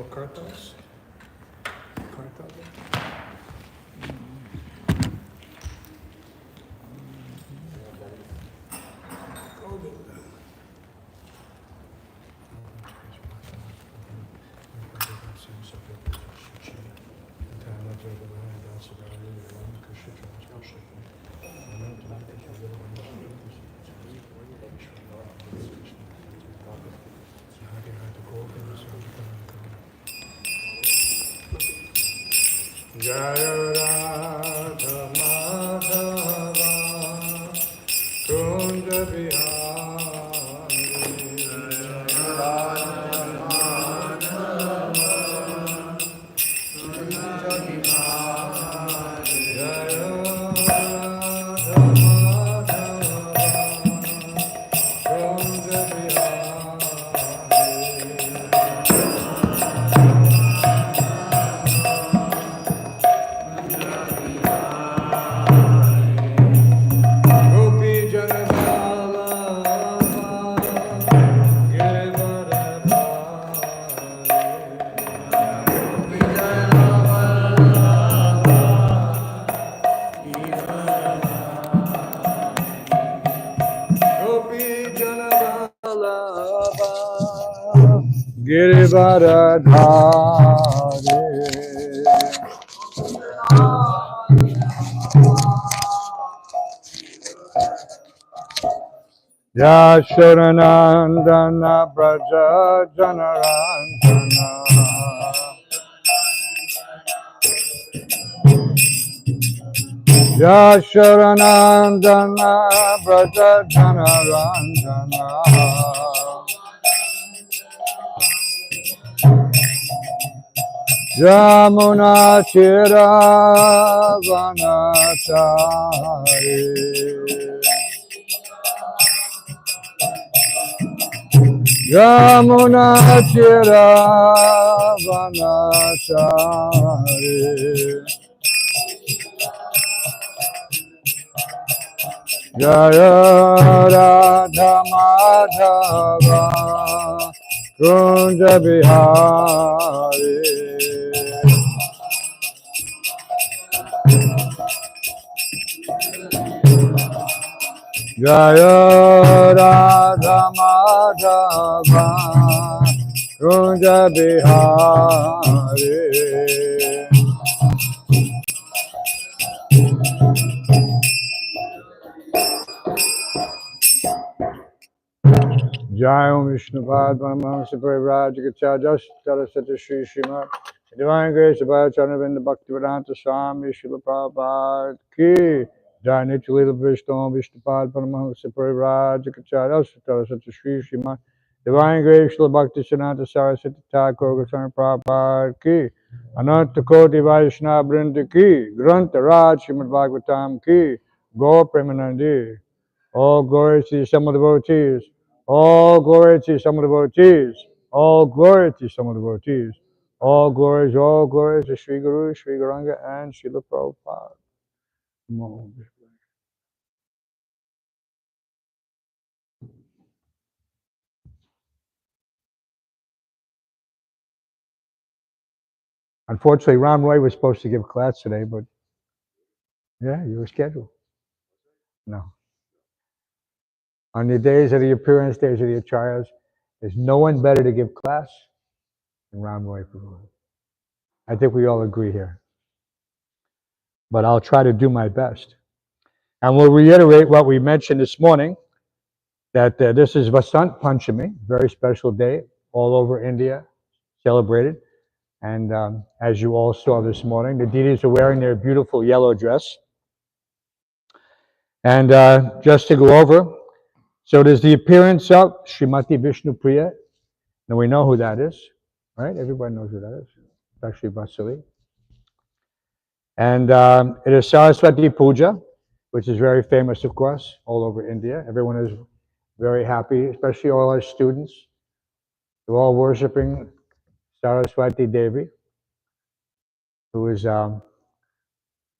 little cartels? Cartel? Jaya Radha Madhava Kunja Bihari Jaya Radha Madhava Kunja Bihari Jaya Radha Madhava Kunja Girivaradhari Yasharanandana Braja Janarandana Yasharanandana Braja Janarandana Yamuna Chira Vanachari Yamuna Chira Vanachari Jaya Radha Madhava Kunja Bihari Jaya Radha Madhava Kunja Bihari Jai Om Vishnupad Paramahamsa Parivrajakacharya Saraswati Shri Srimad Divine Grace of Bhagavatam Bhaktivedanta Swami Srila Prabhupada Ki Jai Nityalila Vishnu Vishnupad Paramahamsa Parivrajakacharya Saraswati Shri Srimad Divine Grace Srila Bhaktivedanta Saraswati Thakur Goswami Prabhupada Ki Ananta Koti Vaishnava Vrinda Ki Granta Raj Srimad Bhagavatam Ki Gaur Premanandi. All glory to some of the devotees. All glory to some of the devotees. All glory to some of the devotees. All glories to Sri Guru, Sri Gauranga, and Srila Prabhupada. Unfortunately, Ram Roy was supposed to give class today, but yeah, you were scheduled. No. On the days of the appearance, days of the acharyas, there's no one better to give class than Ram Roy Prabhu. I think we all agree here. But I'll try to do my best. And we'll reiterate what we mentioned this morning, that this is Vasanta Pancami, very special day, all over India, celebrated. And as you all saw this morning, the deities are wearing their beautiful yellow dress. And just to go over, so there's the appearance of Srimati Vishnu Priya. Now we know who that is, right? Everybody knows who that is, especially Vasili. And it is Saraswati Puja, which is very famous, of course, all over India. Everyone is very happy, especially all our students. They're all worshiping Saraswati Devi, who is, well,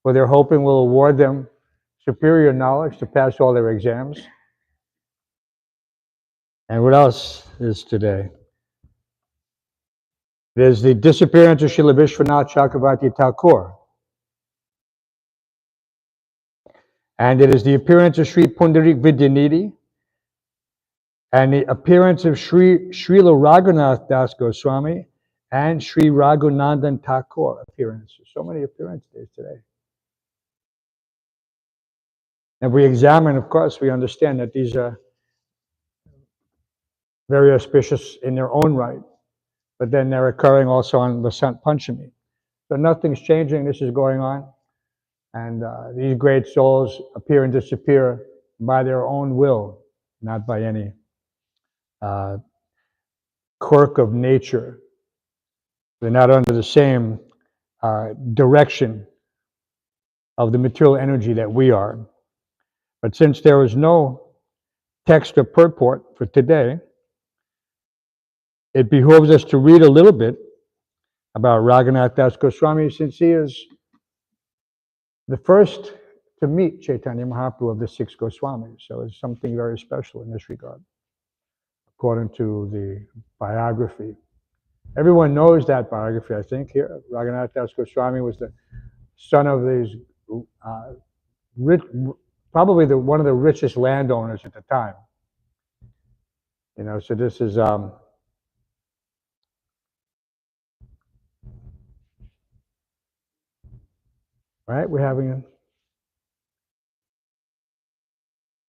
they're hoping will award them superior knowledge to pass all their exams. And what else is today? It is the disappearance of Srila Vishwanath Chakravarti Thakur. And it is the appearance of Sri Pundarik Vidyanidhi and the appearance of Srila Raghunath Das Goswami and Sri Raghunandan Thakur appearances. So many appearances today. If we examine, of course, we understand that these are very auspicious in their own right, but then they're occurring also on Vasanta Pancami. So nothing's changing, this is going on, and these great souls appear and disappear by their own will, not by any quirk of nature. They're not under the same direction of the material energy that we are. But since there is no text or purport for today, it behooves us to read a little bit about Raghunath Das Goswami, since he is the first to meet Chaitanya Mahaprabhu of the 6 Goswamis. So it's something very special in this regard, according to the biography. Everyone knows that biography, I think, here. Raghunath Das Goswami was the son of these rich, probably one of the richest landowners at the time. You know, so this is right. We're having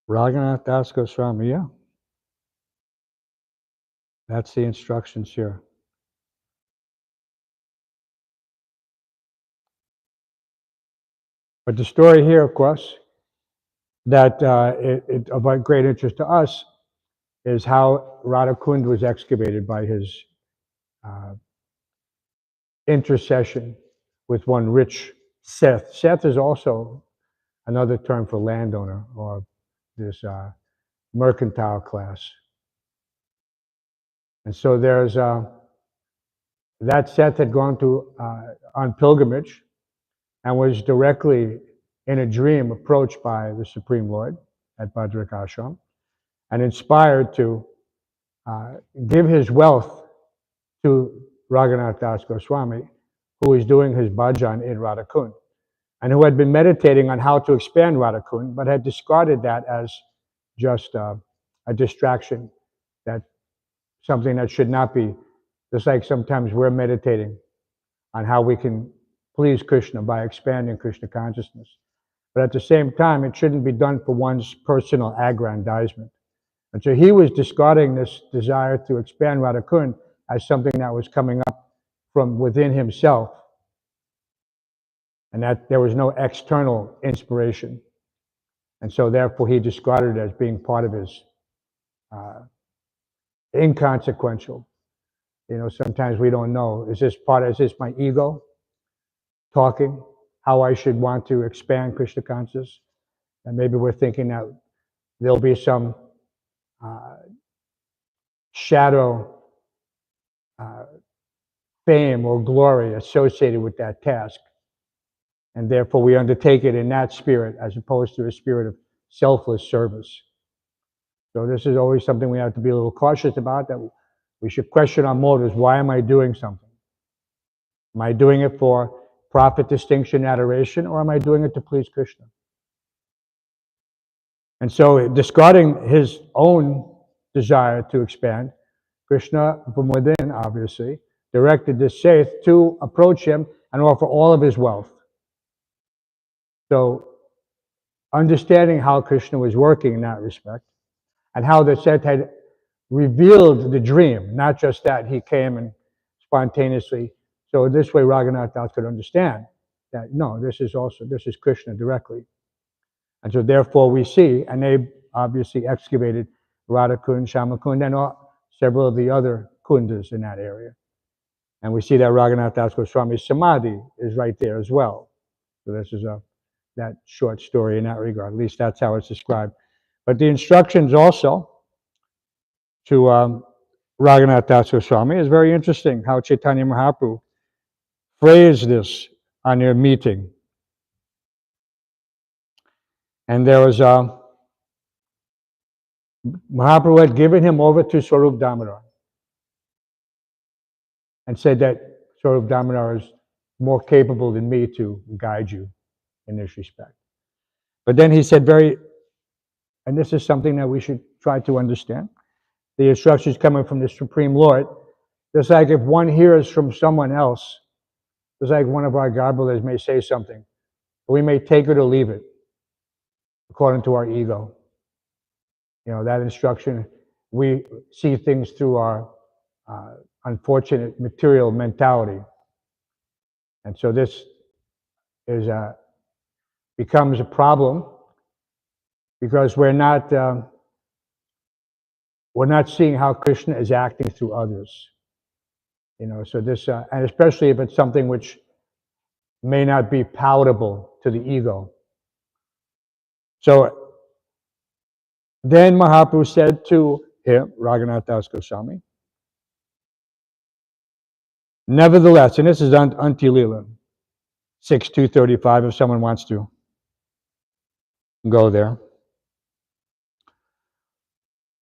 Raghunath Das Goswami. Yeah, that's the instructions here. But the story here, of course, that of great interest to us is how Radhakund was excavated by his intercession with one rich Seth. Seth is also another term for landowner or this mercantile class. And so there's that Seth had gone to on pilgrimage and was directly in a dream approached by the Supreme Lord at Bhadrak Ashram and inspired to give his wealth to Raghunath Das Goswami, who was doing his bhajan in Radhakund, and who had been meditating on how to expand Radhakund, but had discarded that as just a distraction, that something that should not be, just like sometimes we're meditating on how we can please Krishna by expanding Krishna consciousness. But at the same time, it shouldn't be done for one's personal aggrandizement. And so he was discarding this desire to expand Radhakund as something that was coming up from within himself, and that there was no external inspiration. And so therefore he discarded it as being part of his inconsequential. You know, sometimes we don't know, is this my ego talking, how I should want to expand Krishna consciousness? And maybe we're thinking that there'll be some shadow fame or glory associated with that task. And therefore we undertake it in that spirit as opposed to a spirit of selfless service. So this is always something we have to be a little cautious about, that we should question our motives. Why am I doing something? Am I doing it for profit, distinction, adoration, or am I doing it to please Krishna? And so discarding his own desire to expand, Krishna from within, obviously, directed this Seth to approach him and offer all of his wealth. So understanding how Krishna was working in that respect, and how the Seth had revealed the dream, not just that he came and spontaneously. So this way Raghunath Das could understand that, no, this is Krishna directly. And so therefore we see, and they obviously excavated Radhakund, Shamakund, and several of the other kundas in that area. And we see that Raghunath Das Goswami's Samadhi is right there as well. So this is that short story in that regard. At least that's how it's described. But the instructions also to Raghunath Das Goswami is very interesting, how Chaitanya Mahaprabhu phrased this on their meeting. And there was Mahaprabhu had given him over to Swarup Damodar. and said that Swarup Damodar is more capable than me to guide you in this respect. But then he said and this is something that we should try to understand, the instructions coming from the Supreme Lord, just like if one hears from someone else, just like one of our garblers may say something, we may take it or leave it according to our ego. That instruction, we see things through our unfortunate material mentality. And so this becomes a problem because we're not seeing how Krishna is acting through others. So this, and especially if it's something which may not be palatable to the ego. So then Mahaprabhu said to him, Raghunath Das Goswami, nevertheless, and this is Antilila 6.235, if someone wants to go there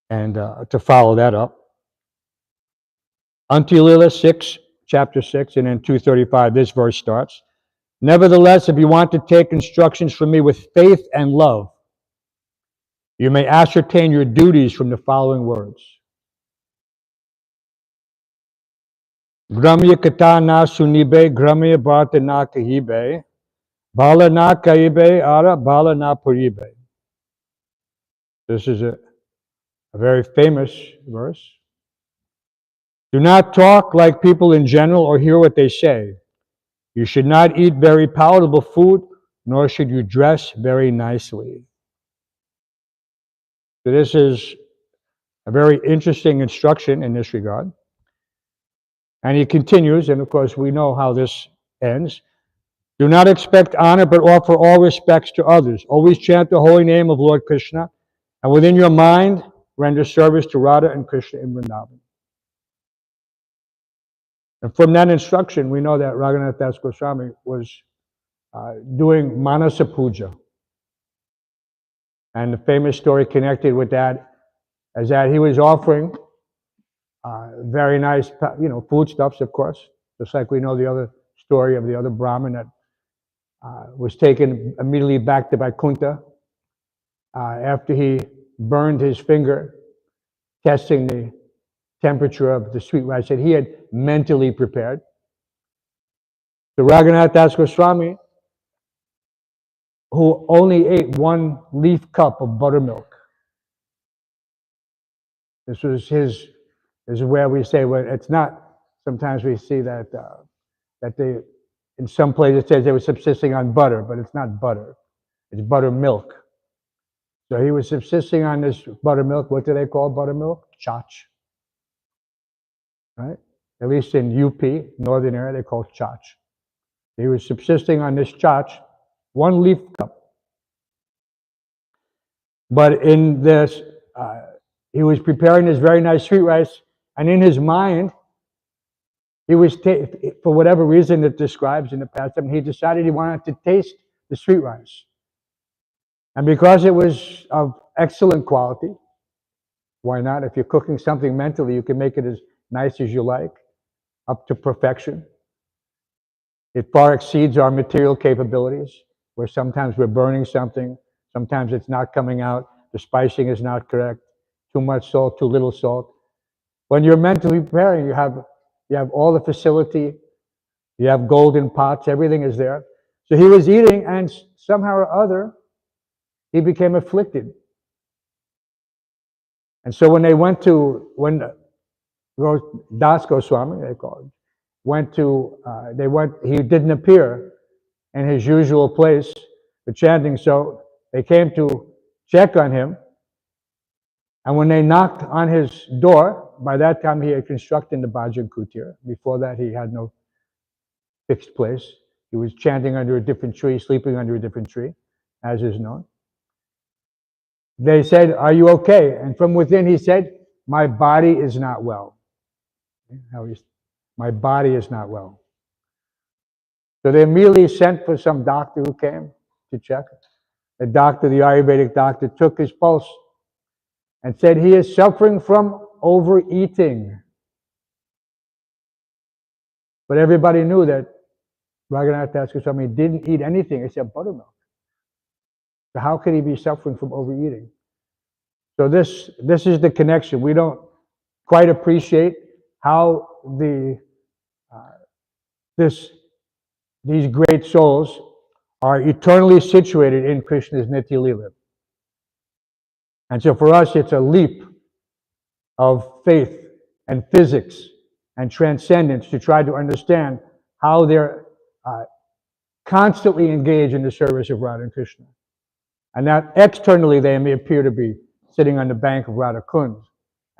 and to follow that up. Antilila 6, chapter 6, and then 235, this verse starts. Nevertheless, if you want to take instructions from me with faith and love, you may ascertain your duties from the following words. Gramya kata na sunibe, gramya bharta na kahibe, bala na kahibe, ara bala na puribe. This is a very famous verse. Do not talk like people in general or hear what they say. You should not eat very palatable food, nor should you dress very nicely. So this is a very interesting instruction in this regard. And he continues, and of course we know how this ends. Do not expect honor, but offer all respects to others. Always chant the holy name of Lord Krishna, and within your mind, render service to Radha and Krishna in Vrindavan. And from that instruction, we know that Raghunath Das Goswami was doing Manasa Puja. And the famous story connected with that is that he was offering very nice, foodstuffs, of course, just like we know the other story of the other Brahmin that was taken immediately back to Vaikuntha after he burned his finger testing the temperature of the sweet rice that he had mentally prepared. So Raghunath Das Goswami, who only ate 1 leaf cup of buttermilk. This is where we say, well, it's not, sometimes we see that they, in some places it says they were subsisting on butter, but it's not butter, it's buttermilk. So he was subsisting on this buttermilk. What do they call buttermilk? Chach. Right? At least in UP, northern area, they call chach. He was subsisting on this chach, 1 leaf cup. But in this, he was preparing this very nice sweet rice, and in his mind, he was, for whatever reason it describes in the past, he decided he wanted to taste the sweet rice. And because it was of excellent quality, why not? If you're cooking something mentally, you can make it as nice as you like, up to perfection. It far exceeds our material capabilities, where sometimes we're burning something, sometimes it's not coming out, the spicing is not correct, too much salt, too little salt. When you're mentally preparing, you have all the facility, you have golden pots, everything is there. So he was eating, and somehow or other, he became afflicted. And so when Das Goswami, they call it, he didn't appear in his usual place for chanting, so they came to check on him. And when they knocked on his door, by that time he had constructed the Bhajan Kutir. Before that, he had no fixed place. He was chanting under a different tree, sleeping under a different tree, as is known. They said, "Are you okay?" And from within he said, "My body is not well." My body is not well. So they immediately sent for some doctor who came to check. The Ayurvedic doctor, took his pulse and said he is suffering from overeating. But everybody knew that Raghunath Das Goswami didn't eat anything except buttermilk. So how could he be suffering from overeating? So this is the connection. We don't quite appreciate how these great souls are eternally situated in Krishna's Nitya Lila. And so for us, it's a leap of faith and physics and transcendence to try to understand how they're constantly engaged in the service of Radha and Krishna. And that externally they may appear to be sitting on the bank of Radha Kund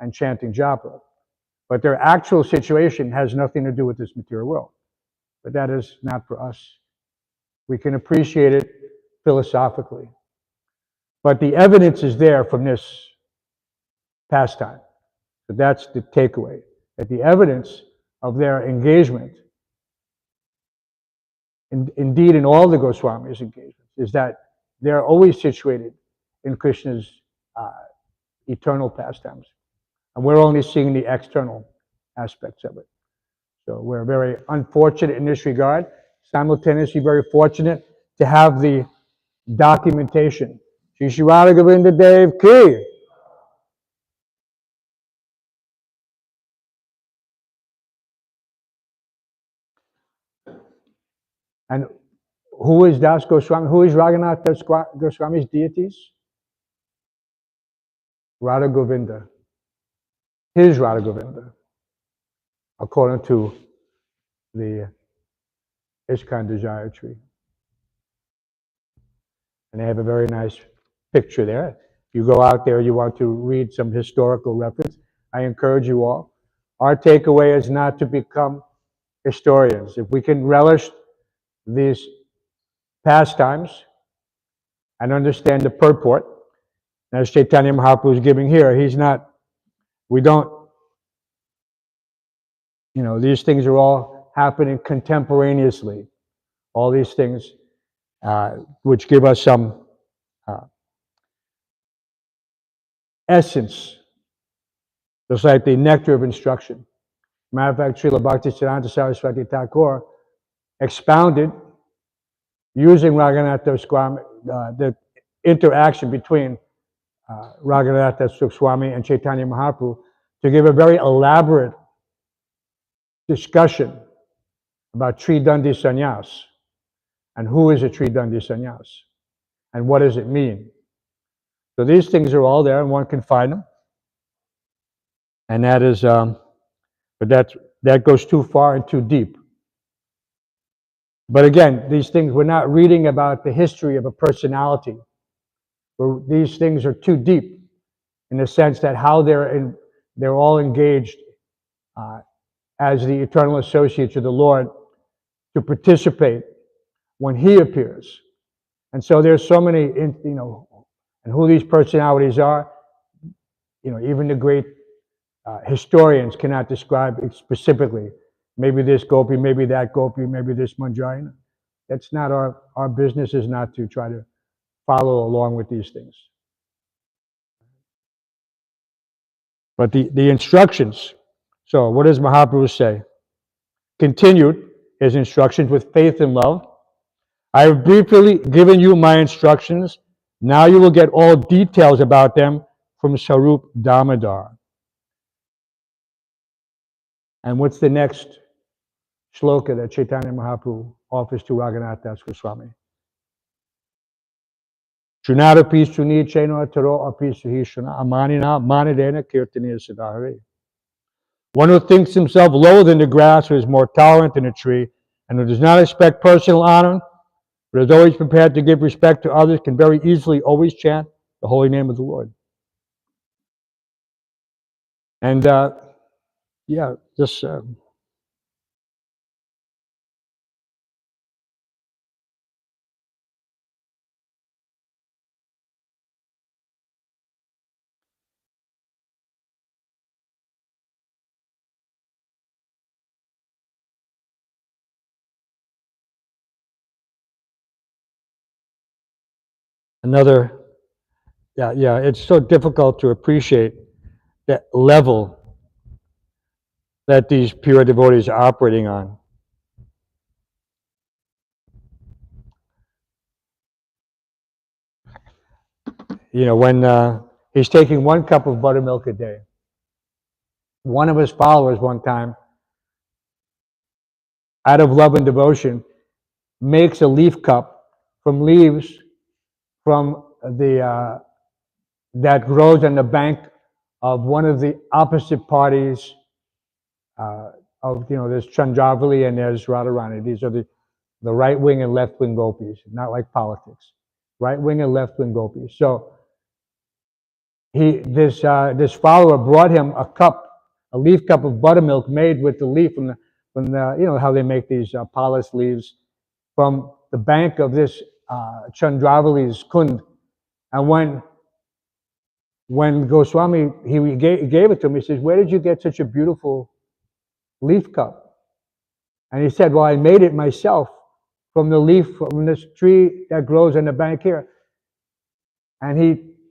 and chanting japa. But their actual situation has nothing to do with this material world. But that is not for us. We can appreciate it philosophically. But the evidence is there from this pastime. So that's the takeaway. That the evidence of their engagement, indeed in all the Goswamis' engagements, is that they're always situated in Krishna's eternal pastimes. And we're only seeing the external aspects of it. So we're very unfortunate in this regard, simultaneously very fortunate to have the documentation. Shri Shri Radha Govinda Dev Ki. And who is Das Goswami? Who is Raghunath Das Goswami's deities? Radha Govinda. His Radha Govinda, according to the ISKCON Desire Tree. And they have a very nice picture there. If you go out there, you want to read some historical reference, I encourage you all. Our takeaway is not to become historians. If we can relish these pastimes and understand the purport, as Chaitanya Mahaprabhu is giving here, these things are all happening contemporaneously. All these things which give us some essence, just like the nectar of instruction. Matter of fact, Srila Bhaktisiddhanta Saraswati Thakur expounded using Raghunath Das Goswami, the interaction between Raghunath Das Goswami and Chaitanya Mahaprabhu, to give a very elaborate discussion about Tridandi Sannyas and who is a Tridandi Sannyas and what does it mean. So these things are all there and one can find them. And that is, but that goes too far and too deep. But again, these things, we're not reading about the history of a personality. These things are too deep in the sense that how they're all engaged as the eternal associates of the Lord to participate when He appears. And so there's so many, and who these personalities are, even the great historians cannot describe it specifically. Maybe this gopi, maybe that gopi, maybe this manjarina. That's not our business, is not to try to follow along with these things. But the instructions, so what does Mahaprabhu say? Continued his instructions with faith and love. I have briefly given you my instructions. Now you will get all details about them from Sarup Damodar. And what's the next shloka that Chaitanya Mahaprabhu offers to Raghunath Das Goswami? Shunadapi suni cheno ataro api suhishana amanina manidena kirtaniya siddhare. One who thinks himself lower than the grass, who is more tolerant than a tree, and who does not expect personal honor, but is always prepared to give respect to others, can very easily always chant the holy name of the Lord. And just another, it's so difficult to appreciate that level that these pure devotees are operating on. when he's taking 1 cup of buttermilk a day, one of his followers one time, out of love and devotion, makes a leaf cup from leaves from the that grows on the bank of one of the opposite parties of there's Chandravali and there's Radharani. These are the right wing and left wing gopis, not like politics. Right wing and left wing gopis. So this follower brought him a leaf cup of buttermilk made with the leaf from the how they make these polished leaves from the bank of this Chandravali's kund. And when Goswami he gave it to him, he says, "Where did you get such a beautiful leaf cup?" And he said, "Well, I made it myself from the leaf from this tree that grows on the bank here." And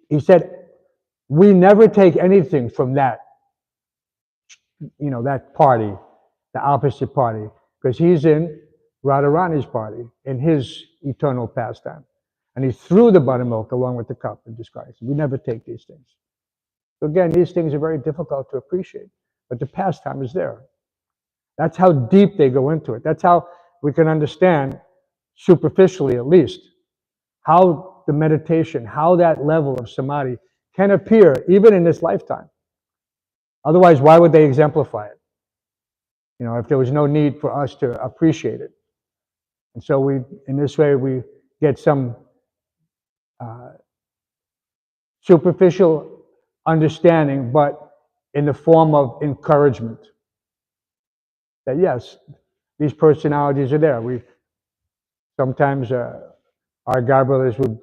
he said, "We never take anything from that, that party, the opposite party, because he's in Radharani's party, in his eternal pastime." And he threw the buttermilk along with the cup and discarded it. We never take these things. So again, these things are very difficult to appreciate, but the pastime is there. That's how deep they go into it. That's how we can understand, superficially at least, how the meditation, how that level of samadhi can appear even in this lifetime. Otherwise, why would they exemplify it? If there was no need for us to appreciate it. And so in this way, we get some superficial understanding, but in the form of encouragement. That yes, these personalities are there. Sometimes our God brothers would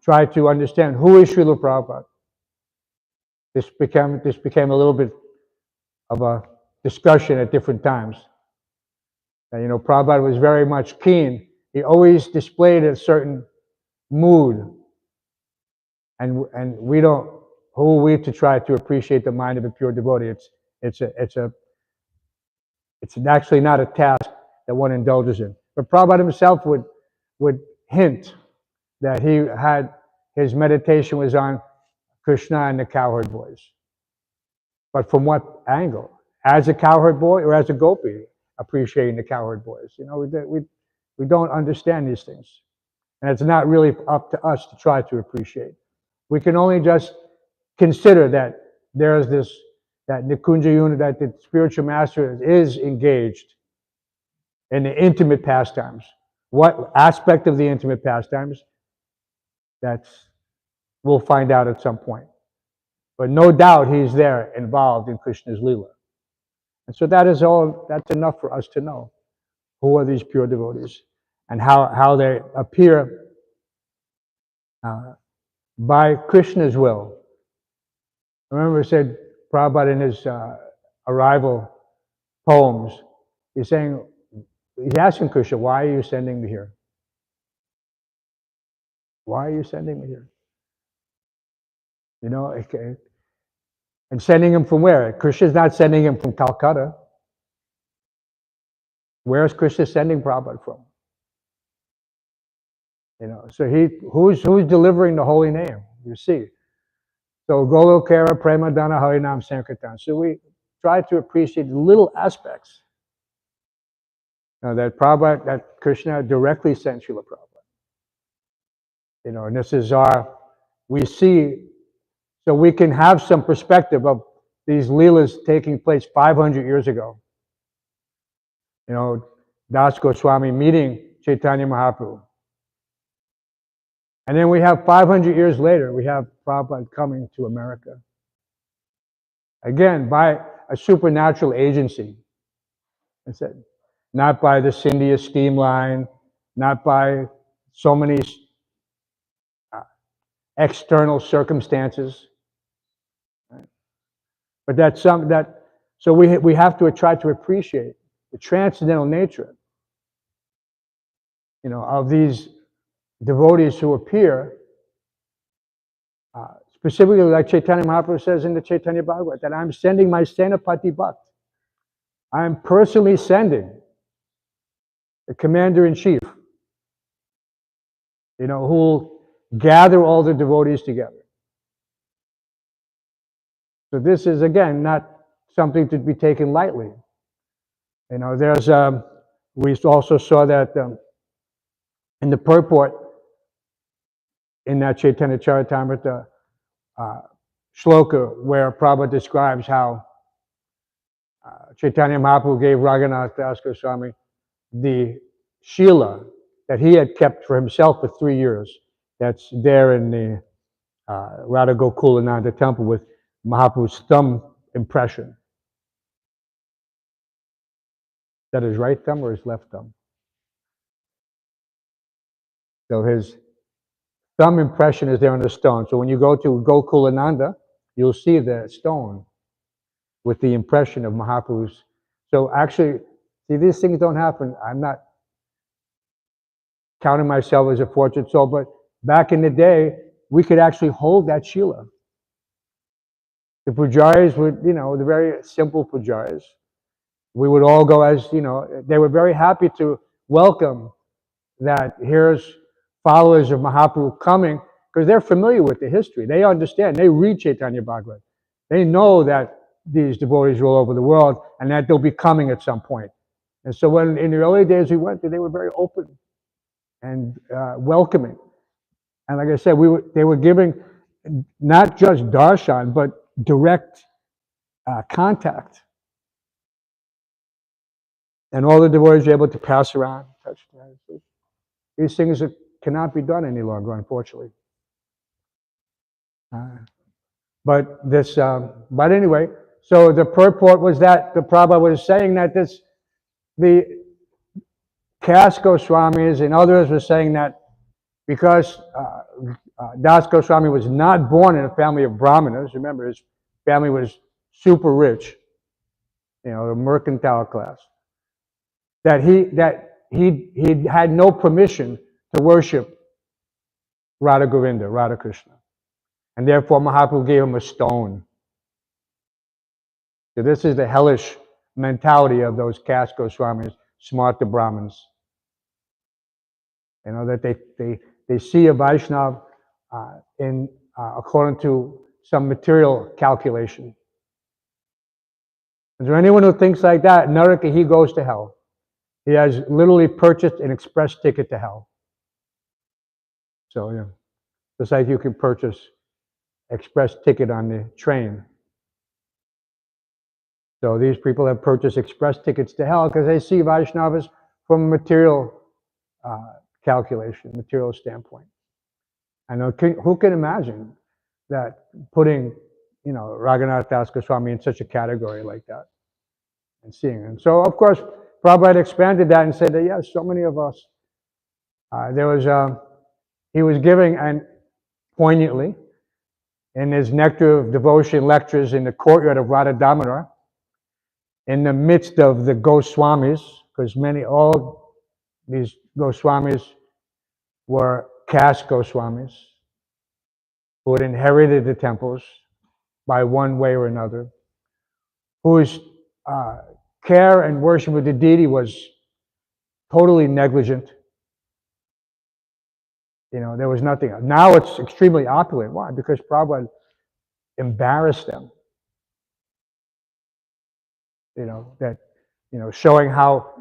try to understand who is Srila Prabhupada. This became a little bit of a discussion at different times. And, Prabhupada was very much keen. He always displayed a certain mood. And who are we to try to appreciate the mind of a pure devotee? It's actually not a task that one indulges in. But Prabhupada himself would hint that his meditation was on Krishna and the cowherd boys. But from what angle? As a cowherd boy or as a gopi appreciating the cowherd boys? We don't understand these things. And it's not really up to us to try to appreciate. We can only just consider that there's that Nikunja unit, that the spiritual master is engaged in the intimate pastimes. What aspect of the intimate pastimes? We'll find out at some point. But no doubt he's there involved in Krishna's Leela. And so that's enough for us to know who are these pure devotees and how they appear by Krishna's will. Remember, it said Prabhupada in his arrival poems, he's asking Krishna, "Why are you sending me here? Why are you sending me here?" And sending him from where? Krishna's not sending him from Calcutta. Where is Krishna sending Prabhupada from? So who's delivering the holy name? You see. So Golokara Premadana Harinam Sankirtan. So we try to appreciate the little aspects that Krishna directly sent Srila Prabhupada. And this is we see, so we can have some perspective of these Leelas taking place 500 years ago. Das Goswami meeting Chaitanya Mahaprabhu. And then we have 500 years later, we have Prabhupada coming to America. Again, by a supernatural agency. I said, not by the Scindia steam line, not by so many external circumstances. Right? But so we have to try to appreciate the transcendental nature, of these devotees who appear, specifically like Chaitanya Mahaprabhu says in the Chaitanya Bhagavat, that I'm sending my Senapati Bhakt. I'm personally sending the commander-in-chief, who will gather all the devotees together. So this is, again, not something to be taken lightly. You know, we also saw that in the purport in that Chaitanya Charitamrita shloka, where Prabhupada describes how Chaitanya Mahaprabhu gave Raghunath Das Goswami the Shila that he had kept for himself for 3 years. That's there in the Radha Gokulananda temple with Mahaprabhu's thumb impression. Is that his right thumb or his left thumb? So his thumb impression is there on the stone. So when you go to Gokulananda, you'll see the stone with the impression of Mahaprabhu's. So actually, see, these things don't happen. I'm not counting myself as a fortunate soul, but back in the day, we could actually hold that Shila. The pujaris would, you know, the very simple pujaris, we would all go as, you know, they were very happy to welcome that here's followers of Mahaprabhu coming, because they're familiar with the history. They understand. They read Chaitanya Bhagavat. They know that these devotees are all over the world and that they'll be coming at some point. And so when in the early days we went there, they were very open and welcoming. And like I said, they were giving not just darshan, but direct contact. And all the devotees are able to pass around, touch hands. These things cannot be done any longer, unfortunately. But anyway, so the purport was that the Prabhupada was saying that the caste Goswamis and others were saying that because Das Goswami was not born in a family of Brahmanas, remember his family was super rich, you know, the mercantile class, that he had no permission to worship Radha Govinda, Radha Krishna. And therefore Mahaprabhu gave him a stone. So this is the hellish mentality of those caste Goswamis, Smarta Brahmins. You know, that they see a Vaishnav according to some material calculation. Is there anyone who thinks like that? Naraka, he goes to hell. He has literally purchased an express ticket to hell. So, yeah, just like you can purchase express ticket on the train. So these people have purchased express tickets to hell because they see Vaishnavas from a material calculation, material standpoint. And who can imagine that putting, you know, Raghunath Das Goswami in such a category like that and seeing him. So, of course, Prabhupada expanded that and said that, yes, so many of us, he was giving, and poignantly, in his Nectar of Devotion lectures in the courtyard of Radha Damodar, in the midst of the Goswamis, because all these Goswamis were caste Goswamis who had inherited the temples by one way or another, whose care and worship of the deity was totally negligent. You know, there was nothing. Now it's extremely opulent. Why? Because Prabhupada embarrassed them. You know, showing how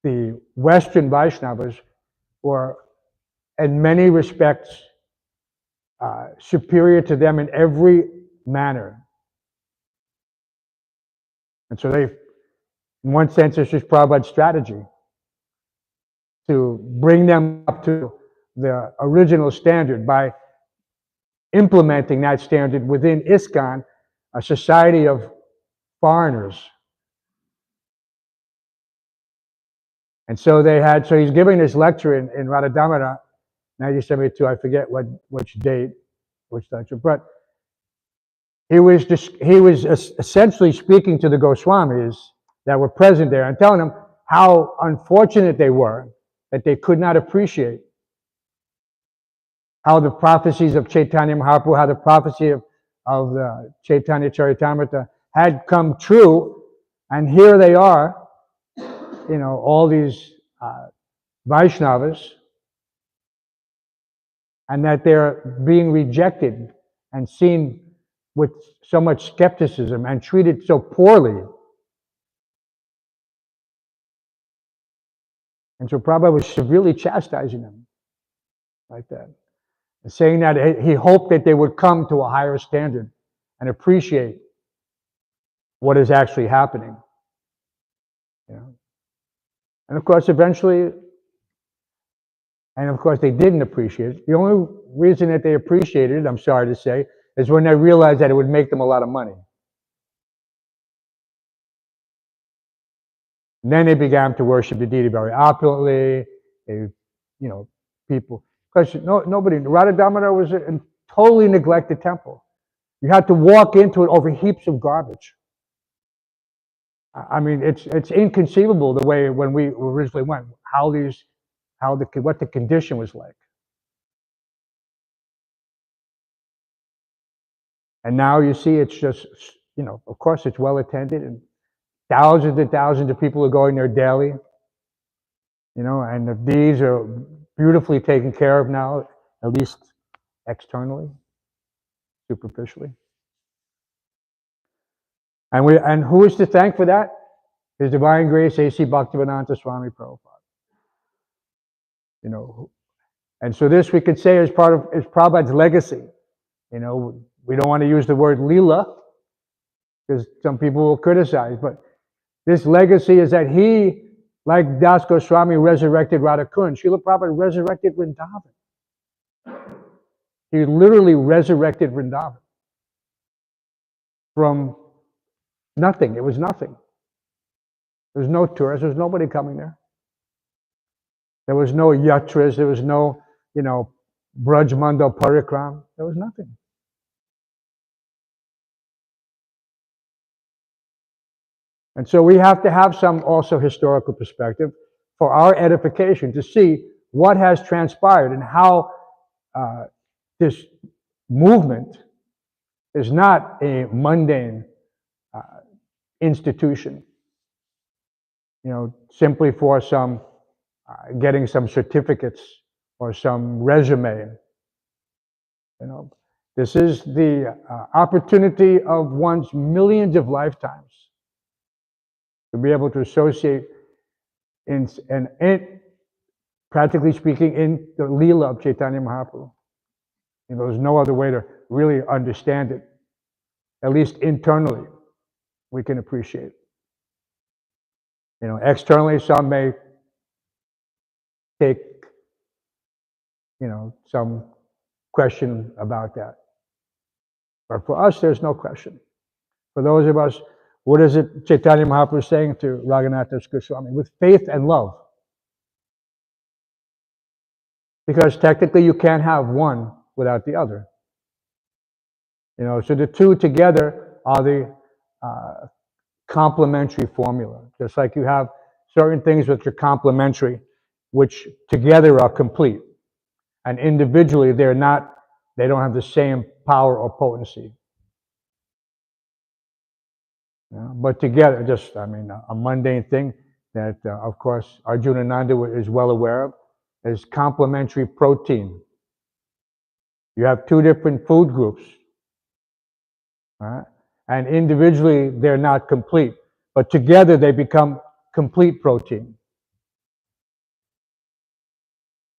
the Western Vaishnavas were, in many respects, superior to them in every manner. And so in one sense, this is Prabhupada's strategy to bring them up to the original standard by implementing that standard within ISKCON, a society of foreigners. And so he's giving this lecture in Radha Damodar, 1972, I forget which date, which lecture, but he was essentially speaking to the Goswamis that were present there and telling them how unfortunate they were that they could not appreciate how the prophecies of Chaitanya Mahaprabhu, how the prophecy of the Chaitanya Charitamrita had come true, and here they are, you know, all these Vaishnavas, and that they're being rejected and seen with so much skepticism and treated so poorly. And so Prabhupada was severely chastising them like that, and saying that he hoped that they would come to a higher standard and appreciate what is actually happening. You know? And of course, eventually, and of course they didn't appreciate it. The only reason that they appreciated it, I'm sorry to say, is when they realized that it would make them a lot of money. And then they began to worship the deity very opulently. They, people, because nobody, Radha Damodar was a totally neglected temple. You had to walk into it over heaps of garbage. I mean, it's inconceivable the way when we originally went, what the condition was like. And now you see it's just, of course it's well attended and thousands and thousands of people are going there daily. And the deities are beautifully taken care of now, at least externally, superficially. And who is to thank for that? His Divine Grace, A.C. Bhaktivedanta Swami Prabhupada. And so this we could say is part of Prabhupada's legacy. We don't want to use the word Leela because some people will criticize, but this legacy is that he, like Das Goswami, resurrected Radhakund. Srila Prabhupada resurrected Vrindavan. He literally resurrected Vrindavan from nothing. It was nothing. There was no tourists. There was nobody coming there. There was no yatras. There was no, Brajmanda Parikram. There was nothing. And so we have to have some also historical perspective for our edification to see what has transpired and how this movement is not a mundane institution, simply for some getting some certificates or some resume. This is the opportunity of one's millions of lifetimes to be able to associate in practically speaking, in the Leela of Chaitanya Mahaprabhu. There's no other way to really understand it. At least internally, we can appreciate it. Externally, some may take, some question about that. But for us, there's no question. For those of us, what is it Chaitanya Mahaprabhu is saying to Raghunath Goswami? With faith and love. Because technically you can't have one without the other. So the two together are the complementary formula. Just like you have certain things which are complementary, which together are complete. And individually they don't have the same power or potency. But together, just, a mundane thing that, of course, Arjuna Nanda is well aware of is complementary protein. You have two different food groups, right? And individually they're not complete, but together they become complete protein.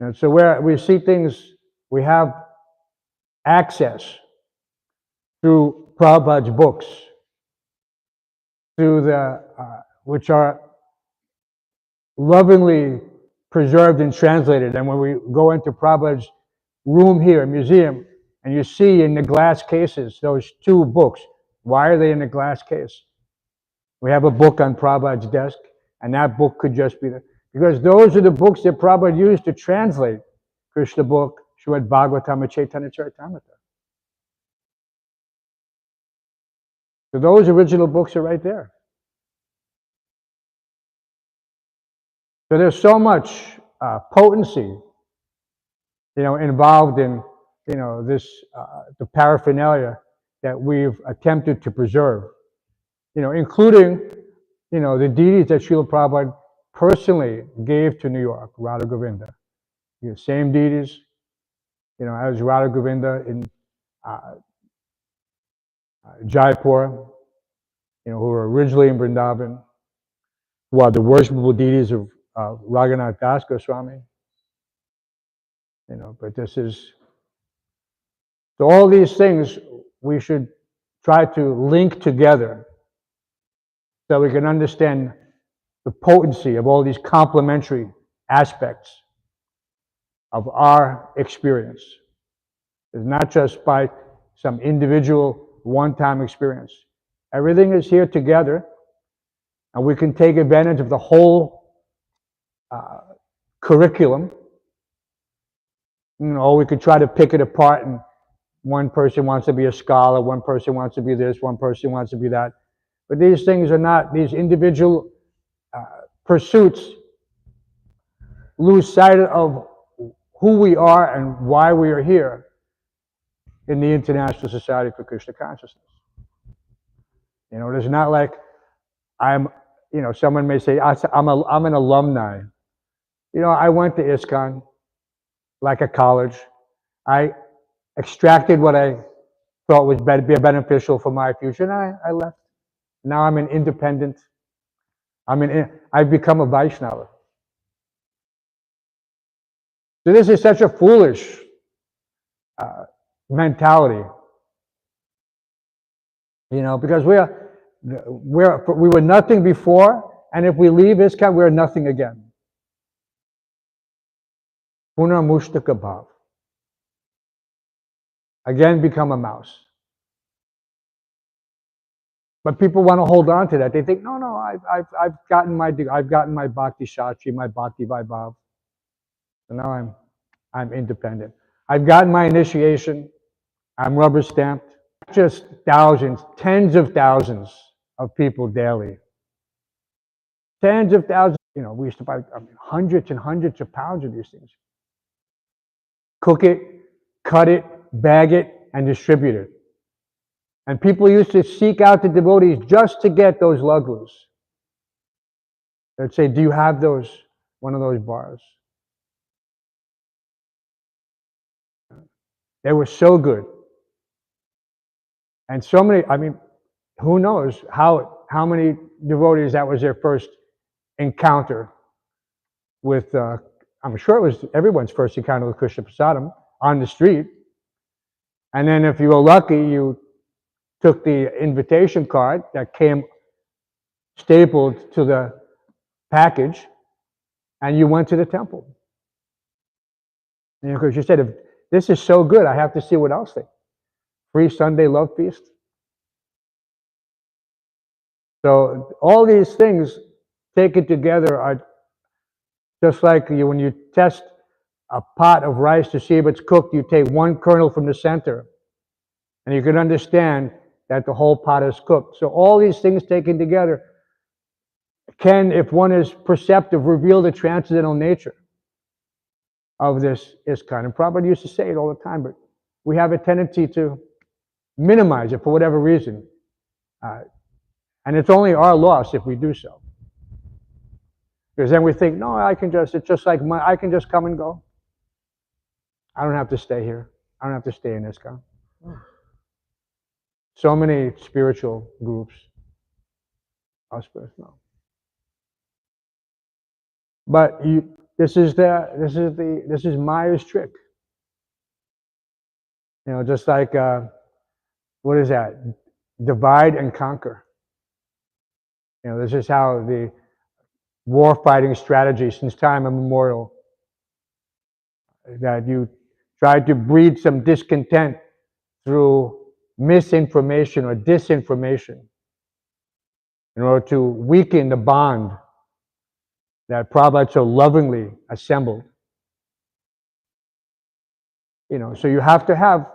And so where we see things, we have access through Prabhupada's books, through which are lovingly preserved and translated. And when we go into Prabhupada's room here, museum, and you see in the glass cases those two books, why are they in the glass case? We have a book on Prabhupada's desk, and that book could just be there. Because those are the books that Prabhupada used to translate Krishna book, Srimad Bhagavatam, and Chaitanya Charitamrita. So those original books are right there. So there's so much potency, involved in, this, the paraphernalia that we've attempted to preserve, including, the deities that Srila Prabhupada personally gave to New York, Radha Govinda. Same deities, as Radha Govinda in Jaipur, who were originally in Vrindavan, who are the worshipful deities of Raghunath Das Goswami. But this is, so all these things we should try to link together so we can understand the potency of all these complementary aspects of our experience. It's not just by some individual one-time experience. Everything is here together, and we can take advantage of the whole curriculum. Or we could try to pick it apart, and one person wants to be a scholar, one person wants to be this, one person wants to be that. But these things are not, these individual pursuits lose sight of who we are and why we are here in the International Society for Krishna Consciousness. It's not like someone may say, I'm an alumni. I went to ISKCON like a college. I extracted what I thought would be beneficial for my future, and I left. Now I'm an independent. I've become a Vaishnava. So this is such a foolish mentality, because we were nothing before, and if we leave ISKCON, we're nothing again. Punar Mushtaka Bhav. Again, become a mouse. But people want to hold on to that. They think, no, I've gotten my Bhakti Shastri, my Bhakti Vaibhav. So now I'm independent. I've gotten my initiation. I'm rubber stamped. Just thousands, tens of thousands of people daily. Tens of thousands. We used to buy hundreds and hundreds of pounds of these things. Cook it, cut it, bag it, and distribute it. And people used to seek out the devotees just to get those laglus. They'd say, do you have one of those bars? They were so good. And so many, who knows how many devotees that was their first encounter with, I'm sure it was everyone's first encounter with Krishna Prasadam on the street. And then if you were lucky, you took the invitation card that came stapled to the package, and you went to the temple. Because you said, if this is so good, I have to see what else they. Free Sunday love feast. So all these things taken together are just like when you test a pot of rice to see if it's cooked, you take one kernel from the center, and you can understand that the whole pot is cooked. So all these things taken together can, if one is perceptive, reveal the transcendental nature of this ISKCON. And Prabhupada used to say it all the time, but we have a tendency to minimize it for whatever reason. And it's only our loss if we do so. Because then we think, no, it's just like I can just come and go. I don't have to stay here. I don't have to stay in ISKCON. So many spiritual groups are spiritual. But this is Maya's trick. Just like what is that? Divide and conquer. This is how the war-fighting strategy since time immemorial, that you try to breed some discontent through misinformation or disinformation in order to weaken the bond that Prabhupada so lovingly assembled. So you have to have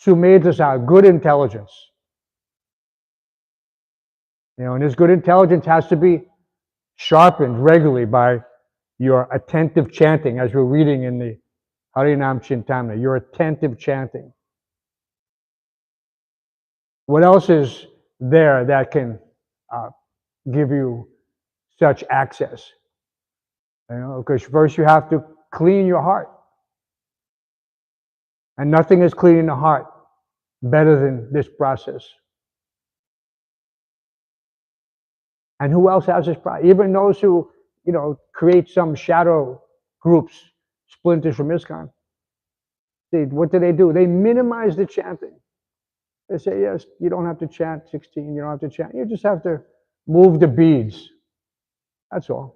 sumedasa, good intelligence. And this good intelligence has to be sharpened regularly by your attentive chanting, as we're reading in the Harinam Chintamani, your attentive chanting. What else is there that can give you such access? Because first you have to clean your heart. And nothing is clean in the heart better than this process. And who else has this process? Even those who, create some shadow groups, splinters from ISKCON. What do? They minimize the chanting. They say, yes, you don't have to chant 16, you don't have to chant. You just have to move the beads. That's all.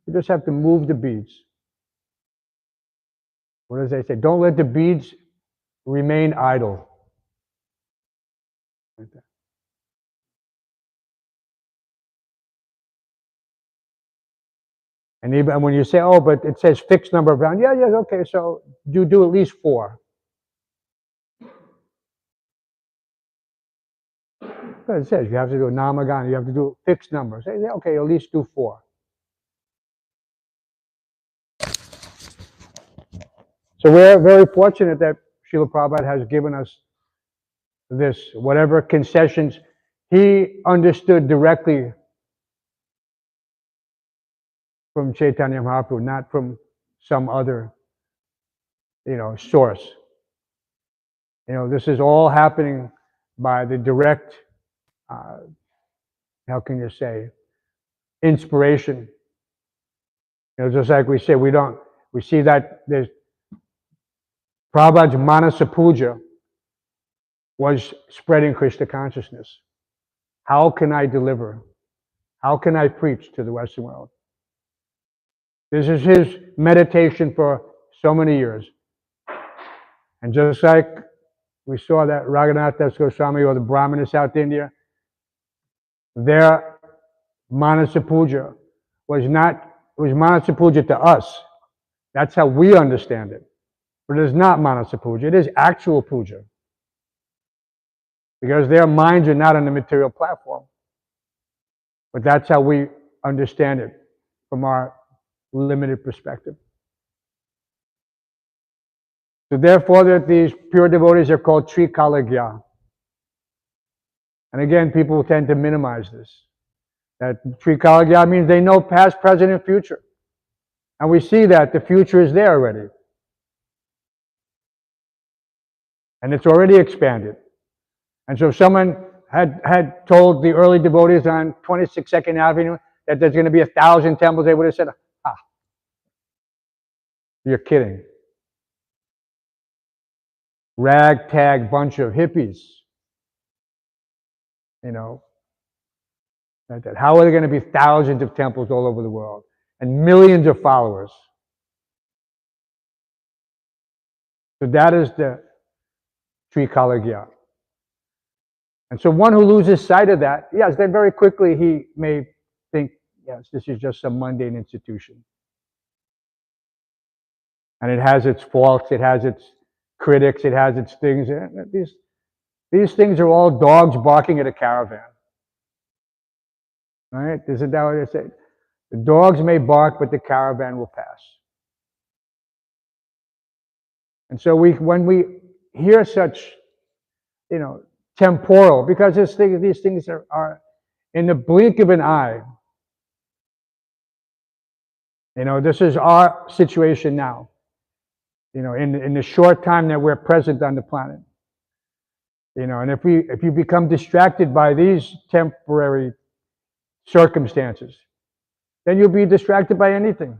You just have to move the beads. What does they say? Don't let the beads remain idle. Like that. And even when you say, oh, but it says fixed number of rounds, yeah, okay, so do at least 4. It says you have to do a namagana, you have to do fixed numbers. Say, okay, at least do 4. So we're very fortunate that Srila Prabhupada has given us this, whatever concessions he understood directly from Chaitanya Mahaprabhu, not from some other, source. This is all happening by the direct, how can you say, inspiration. Just like we say, we see that there's Prabhupada's Manasa Puja was spreading Krishna consciousness. How can I deliver? How can I preach to the Western world? This is his meditation for so many years. And just like we saw that Raghunath Das Goswami or the Brahmin in South India, their Manasa Puja was Manasa Puja to us. That's how we understand it. But it is not Manasa Puja, it is actual puja. Because their minds are not on the material platform. But that's how we understand it from our limited perspective. So therefore, that these pure devotees are called Trikalagya. And again, people tend to minimize this. That Trikalagya means they know past, present, and future. And we see that the future is there already. And it's already expanded. And so if someone had told the early devotees on 22nd Avenue that there's going to be 1,000 temples, they would have said, you're kidding. Ragtag bunch of hippies. Like that. How are there going to be thousands of temples all over the world and millions of followers? So that is the Trikalagya. And so one who loses sight of that, yes, then very quickly he may think, yes, this is just some mundane institution. And it has its faults, it has its critics, it has its things. These things are all dogs barking at a caravan. Right? Isn't that what they say? The dogs may bark, but the caravan will pass. And so when we hear such, temporal, because these things are in the blink of an eye. This is our situation now. In the short time that we're present on the planet. And if you become distracted by these temporary circumstances, then you'll be distracted by anything.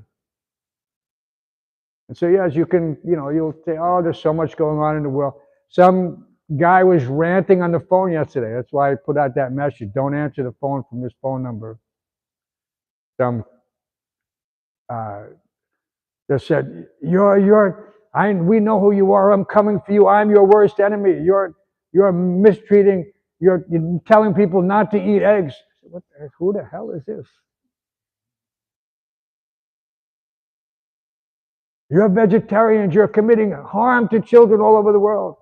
And so yes, you can, you'll say, oh, there's so much going on in the world. Some guy was ranting on the phone yesterday. That's why I put out that message. Don't answer the phone from this phone number. They said, we know who you are. I'm coming for you. I'm your worst enemy. You're mistreating. You're telling people not to eat eggs. Who the hell is this? You're vegetarians. You're committing harm to children all over the world.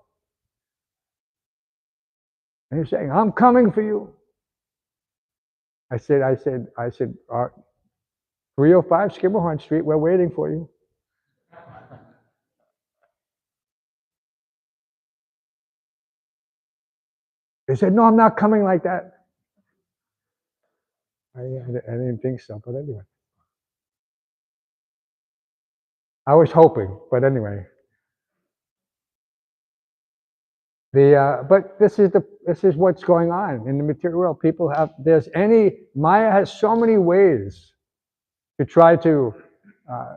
And he's saying, I'm coming for you. I said, 305 Skimmerhorn Street, we're waiting for you. They said, no, I'm not coming like that. I didn't think so, but anyway. I was hoping, but anyway. But this is what's going on in the material world. People have Maya has so many ways to try to uh,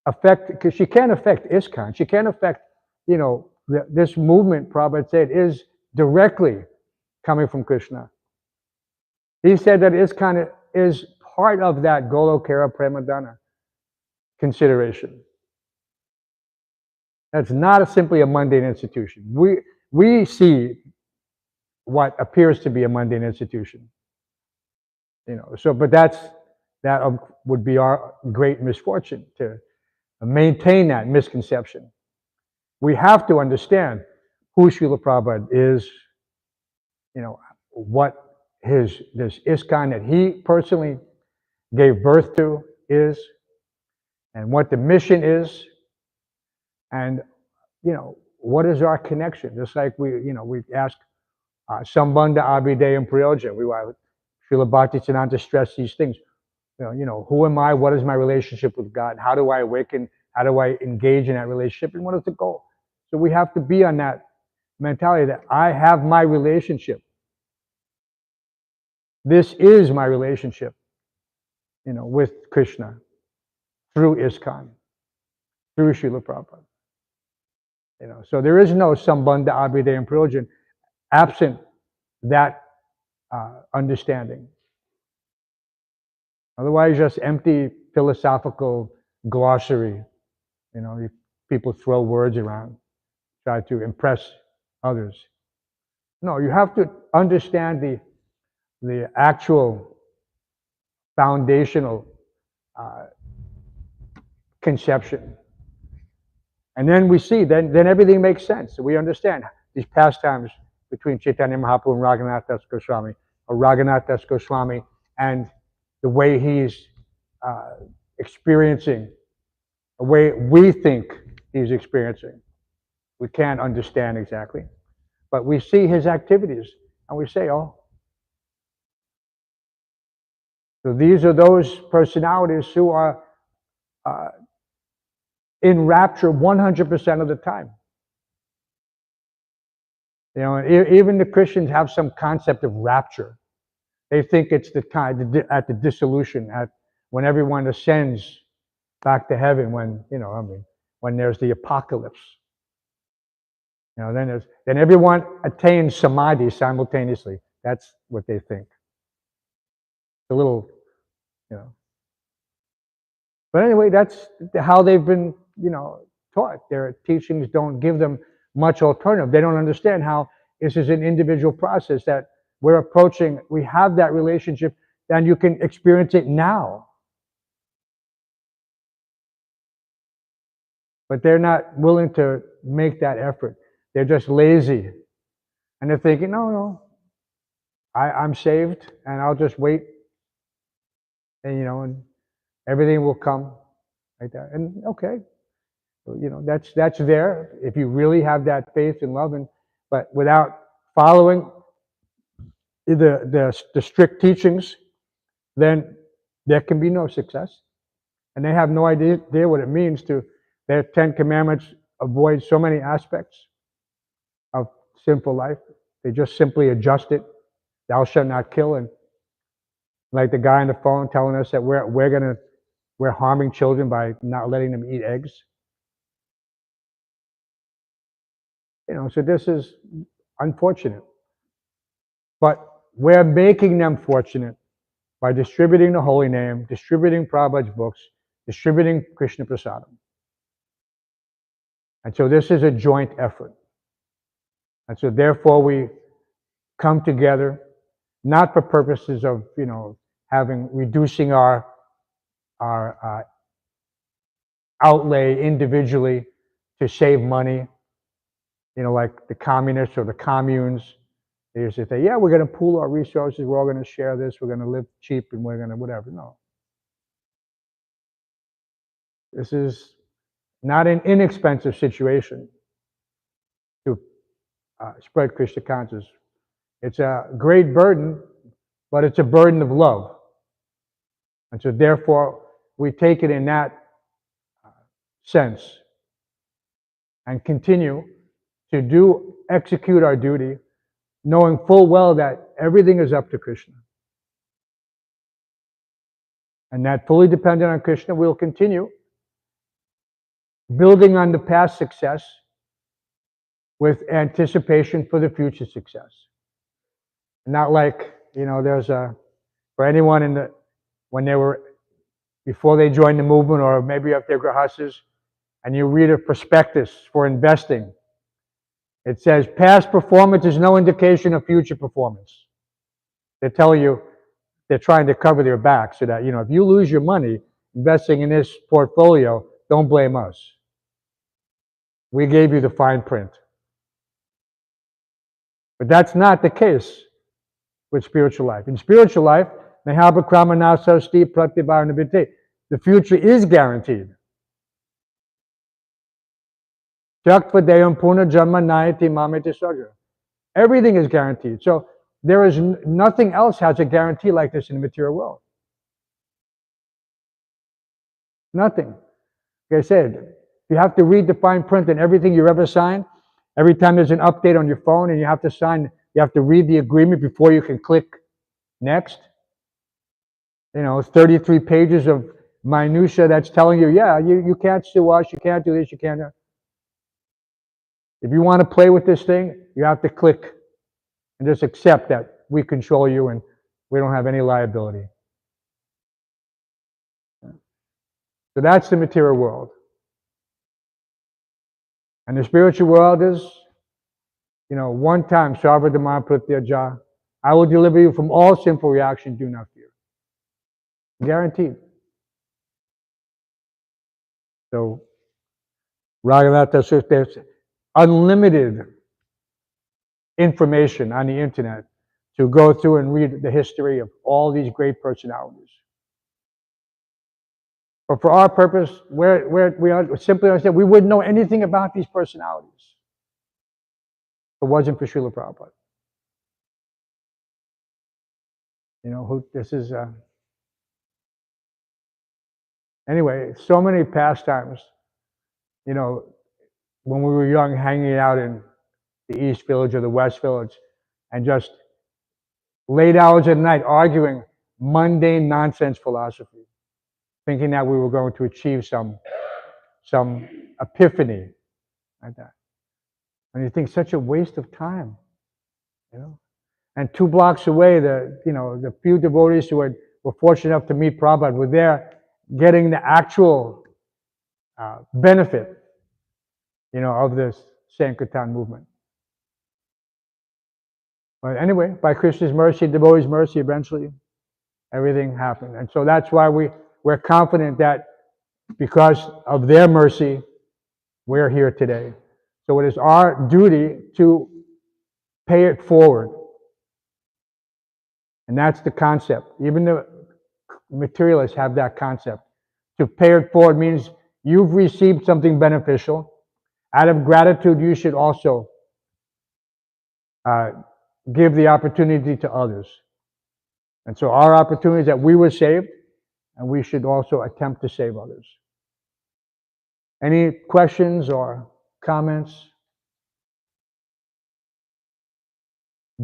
affect, because she can't affect ISKCON. She can't affect, this movement. Prabhupada said is directly coming from Krishna. He said that ISKCON is part of that Golokera Premadana consideration. That's not simply a mundane institution. We see what appears to be a mundane institution. But that would be our great misfortune, to maintain that misconception. We have to understand who Srila Prabhupada is, what this ISKCON that he personally gave birth to is, and what the mission is, and what is our connection. Just like we ask Sambandha Abhidaya and Prayoja. Srila Bhaktisiddhanta stressed these things. Who am I? What is my relationship with God? How do I awaken? How do I engage in that relationship? And what is the goal? So we have to be on that mentality that I have my relationship. This is my relationship, with Krishna through ISKCON, through Srila Prabhupada. So there is no Sambandha Abhidaya and Prayoja absent that understanding. Otherwise, just empty philosophical glossary. People throw words around, try to impress others. No, you have to understand the actual foundational conception. And then we see, then everything makes sense. So we understand these pastimes between Chaitanya Mahaprabhu and Raghunath Das Goswami, or Raghunath Das Goswami, and the way he's experiencing, the way we think he's experiencing. We can't understand exactly. But we see his activities, and we say, oh. So these are those personalities who are in rapture 100% of the time. Even the Christians have some concept of rapture. They think it's the time at the dissolution, when everyone ascends back to heaven, when there's the apocalypse. Then everyone attains samadhi simultaneously. That's what they think. It's a little, But anyway, that's how they've been, taught. Their teachings don't give them much alternative. They don't understand how this is an individual process that we're approaching. We have that relationship, and you can experience it now. But they're not willing to make that effort. They're just lazy. And they're thinking, no, I'm saved, and I'll just wait, and everything will come like that. And okay, that's there if you really have that faith and love, but without following the strict teachings, then there can be no success. And they have no idea what it means to. Their 10 commandments avoid so many aspects of sinful life. They just simply adjust it. Thou shalt not kill, and like the guy on the phone telling us that we're harming children by not letting them eat eggs. So this is unfortunate. But we're making them fortunate by distributing the holy name, distributing Prabhupada's books, distributing Krishna Prasadam. And so this is a joint effort. And so therefore we come together, not for purposes of, reducing our outlay individually to save money, like the communists or the communes. They used to say, yeah, we're going to pool our resources, we're all going to share this, we're going to live cheap, and we're going to whatever. No. This is not an inexpensive situation to spread Krishna consciousness. It's a great burden, but it's a burden of love. And so therefore, we take it in that sense and continue to execute our duty, knowing full well that everything is up to Krishna. And that fully dependent on Krishna, we'll continue building on the past success with anticipation for the future success. Not like, there's for anyone when they were, before they joined the movement, or maybe if they're grahastas, and you read a prospectus for investing, it says past performance is no indication of future performance. They tell you, they're trying to cover their back so that, if you lose your money investing in this portfolio, don't blame us. We gave you the fine print. But that's not the case with spiritual life. In spiritual life, the future is guaranteed. Everything is guaranteed. So there is nothing else has a guarantee like this in the material world. Nothing. Like I said, you have to read the fine print in everything you ever signed. Every time there's an update on your phone and you have to sign, you have to read the agreement before you can click next. It's 33 pages of minutia that's telling you, yeah, you can't sue us, you can't do this, you can't. If you want to play with this thing, you have to click and just accept that we control you and we don't have any liability. So that's the material world. And the spiritual world is, one time, Sarvadhamma Pratyaja, I will deliver you from all sinful reaction, do not fear. Guaranteed. So, Raghunath says there's unlimited information on the internet to go through and read the history of all these great personalities. But for our purpose, we simply understand we wouldn't know anything about these personalities if it wasn't for Srila Prabhupada. This is... Anyway, so many pastimes, when we were young, hanging out in the East Village or the West Village, and just late hours at night arguing mundane nonsense philosophy, thinking that we were going to achieve some epiphany like that. And you think such a waste of time, And 2 blocks away, the few devotees who were fortunate enough to meet Prabhupada were there, getting the actual benefit, of this Sankirtan movement. But anyway, by Krishna's mercy, devotees' mercy, eventually everything happened. And so that's why we're confident that because of their mercy, we're here today. So it is our duty to pay it forward. And that's the concept. Even the materialists have that concept. To pay it forward means you've received something beneficial. Out of gratitude, you should also give the opportunity to others. And so our opportunity is that we were saved, and we should also attempt to save others. Any questions or comments?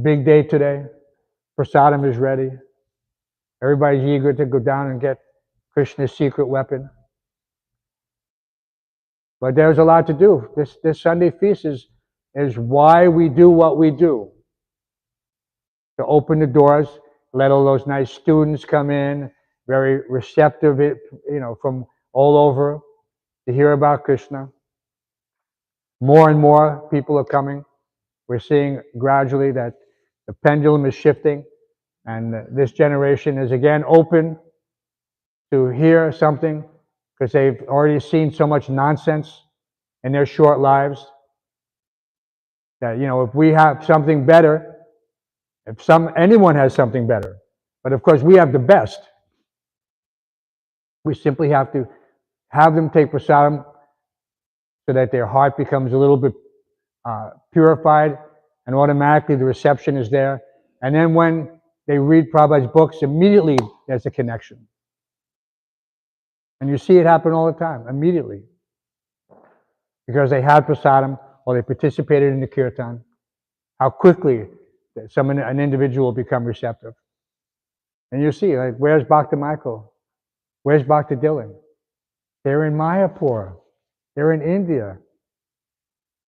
Big day today. Prasadam is ready. Everybody's eager to go down and get Krishna's secret weapon. But there's a lot to do. This Sunday feast is why we do what we do. To open the doors, let all those nice students come in, very receptive, from all over to hear about Krishna. More and more people are coming. We're seeing gradually that the pendulum is shifting, and this generation is again open to hear something because they've already seen so much nonsense in their short lives that, if we have something better, anyone has something better, but of course we have the best. We simply have to have them take prasadam so that their heart becomes a little bit purified, and automatically the reception is there. And then when they read Prabhupada's books, immediately there's a connection. And you see it happen all the time, immediately. Because they had prasadam, or they participated in the kirtan, how quickly an individual will become receptive. And you see, like, where's Bhakti Michael? Where's Bhakti Dylan? They're in Mayapur. They're in India.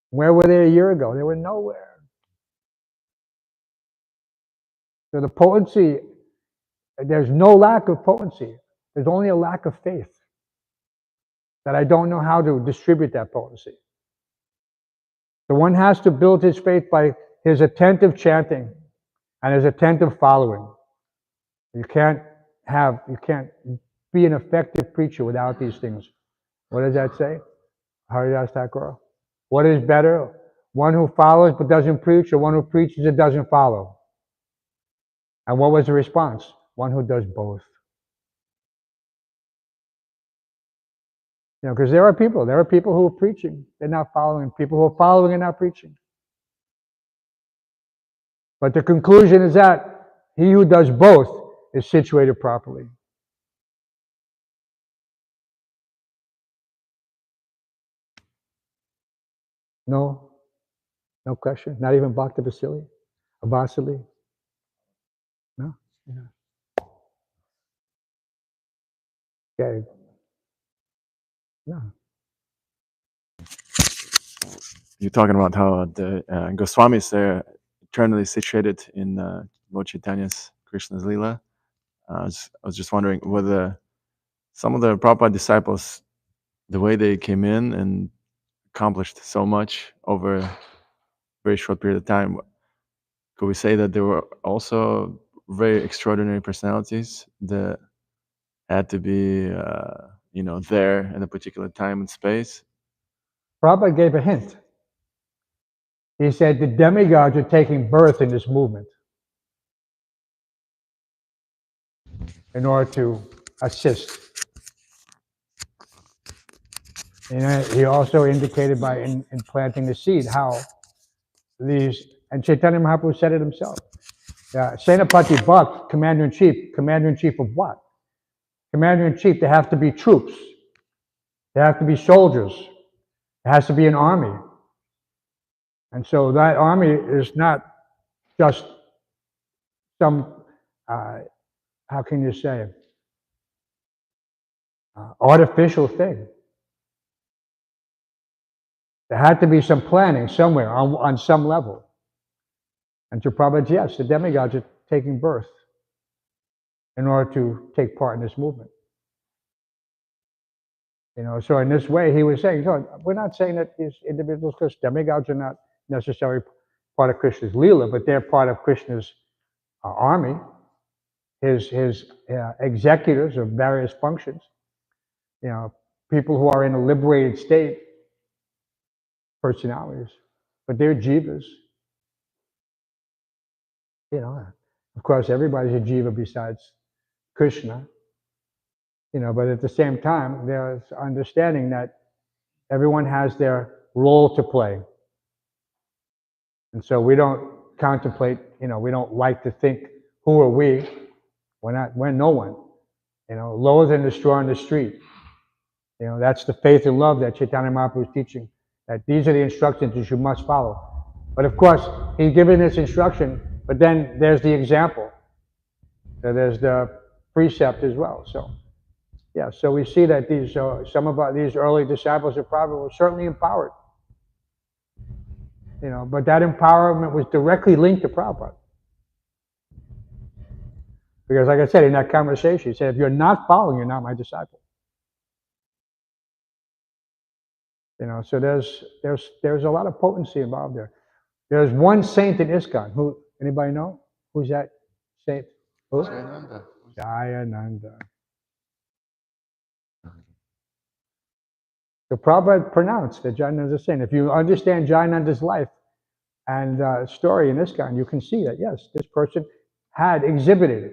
Where were they a year ago? They were nowhere. So the potency, there's no lack of potency. There's only a lack of faith. That I don't know how to distribute that potency. So one has to build his faith by his attentive chanting and his attentive following. You can't be an effective preacher without these things. What does that say? Haridas Thakur. What is better? One who follows but doesn't preach, or one who preaches and doesn't follow? And what was the response? One who does both. You know, because there are people who are preaching, they're not following. People who are following and not preaching. But the conclusion is that he who does both is situated properly. No question. Not even Bhakti Vasili. No. Yeah. Okay. No. You're talking about how the Goswamis are eternally situated in Lord Chaitanya's Krishna's Leela. I was just wondering whether some of the Prabhupada disciples, the way they came in and accomplished so much over a very short period of time, could we say that there were also very extraordinary personalities that had to be, there in a particular time and space? Prabhupada gave a hint. He said the demigods are taking birth in this movement in order to assist. And he also indicated by in planting the seed how these, and Chaitanya Mahaprabhu said it himself. Senapati Bhakt, commander-in-chief of what? Commander-in-chief, there have to be troops. There have to be soldiers. There has to be an army. And so that army is not just some, how can you say, artificial thing. There had to be some planning somewhere on some level. And to Prabhupada, yes, the demigods are taking birth in order to take part in this movement. You know, so in this way, he was saying, so we're not saying that these individuals, because demigods are not necessarily part of Krishna's Leela, but they're part of Krishna's army, his executors of various functions, you know, people who are in a liberated state, personalities, but they're jivas. You know, of course, everybody's a jiva besides Krishna, you know, but at the same time, there's understanding that everyone has their role to play. And so we don't contemplate, you know, we don't like to think, who are we? We're no one. You know, lower than the straw on the street. You know, that's the faith and love that Chaitanya Mahaprabhu is teaching, that these are the instructions that you must follow. But of course, he's given this instruction, but then there's the example. So there's the precept as well. So, yeah, so we see that these some of these early disciples of Prabhupada were certainly empowered. You know, but that empowerment was directly linked to Prabhupada. Because like I said, in that conversation, he said, if you're not following, you're not my disciple. You know, so there's a lot of potency involved there. There's one saint in ISKCON. Who, anybody know? Who's that saint? Who? Jayananda. Jayananda. So Prabhupada pronounced that Jayananda is a saint. If you understand Jayananda's life and story in ISKCON, you can see that, yes, this person had exhibited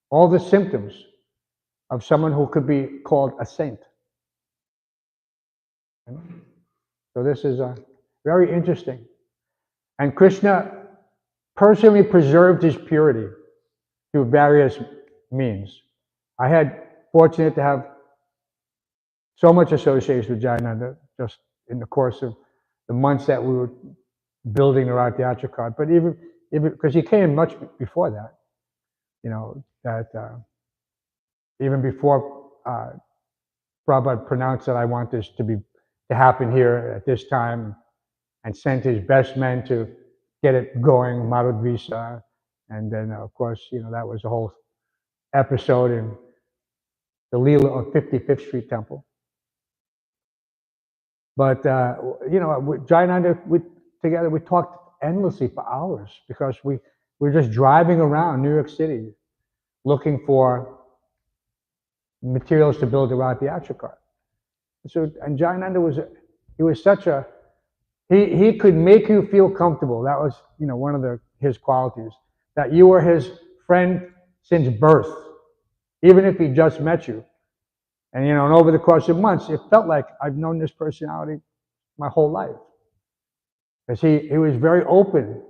all the symptoms of someone who could be called a saint. So this is very interesting. And Krishna personally preserved his purity through various means. I had fortunate to have so much association with Jayananda just in the course of the months that we were building the Rath Yatra card. But even because he came much before that, that even before Prabhupada pronounced that I want this to happen here at this time, and sent his best men to get it going, Marudvisa, and then of course that was a whole episode in the Leela of 55th Street Temple. But Jayananda, together we talked endlessly for hours because we were just driving around New York City looking for materials to build the Rath Yatra cart. So, and Jayananda was such a, he could make you feel comfortable. That was one of his qualities, that you were his friend since birth, even if he just met you. And and over the course of months, it felt like I've known this personality my whole life, because he was very open,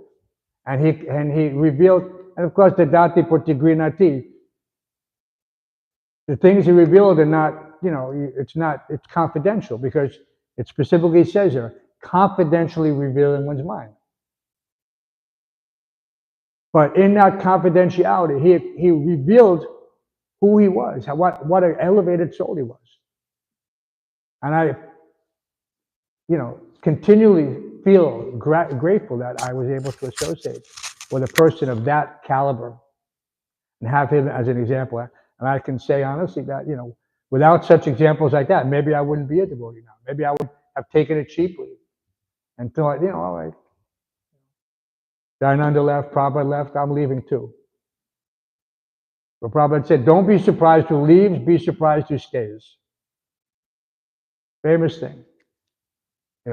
and he revealed, and of course the Dati Putigrinati, the things he revealed are not, it's confidential, because it specifically says there, confidentially revealing one's mind. But in that confidentiality, he revealed who he was, what an elevated soul he was. And I, continually feel grateful that I was able to associate with a person of that caliber and have him as an example. And I can say honestly that, without such examples like that, maybe I wouldn't be a devotee now. Maybe I would have taken it cheaply and thought, all right, Dayananda left, Prabhupada left, I'm leaving too. But Prabhupada said, don't be surprised who leaves, be surprised who stays. Famous thing.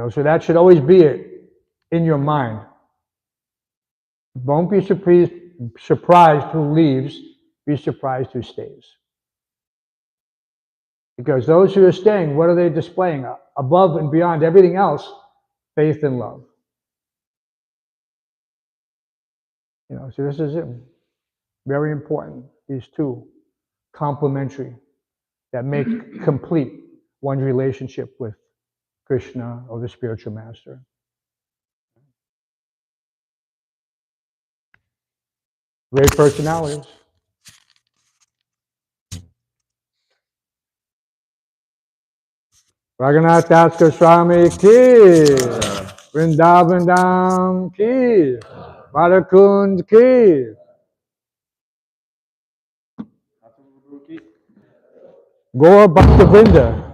So that should always be it in your mind. Don't be surprised who leaves, be surprised who stays. Because those who are staying, what are they displaying? Above and beyond everything else, faith and love. So this is it. Very important. These two complementary that make complete one's relationship with Krishna or the spiritual master. Great personalities. Raghunath Das Goswami ki, Vrindavan Dham ki, Madhukund ki, Gaur Bhakta Vrinda.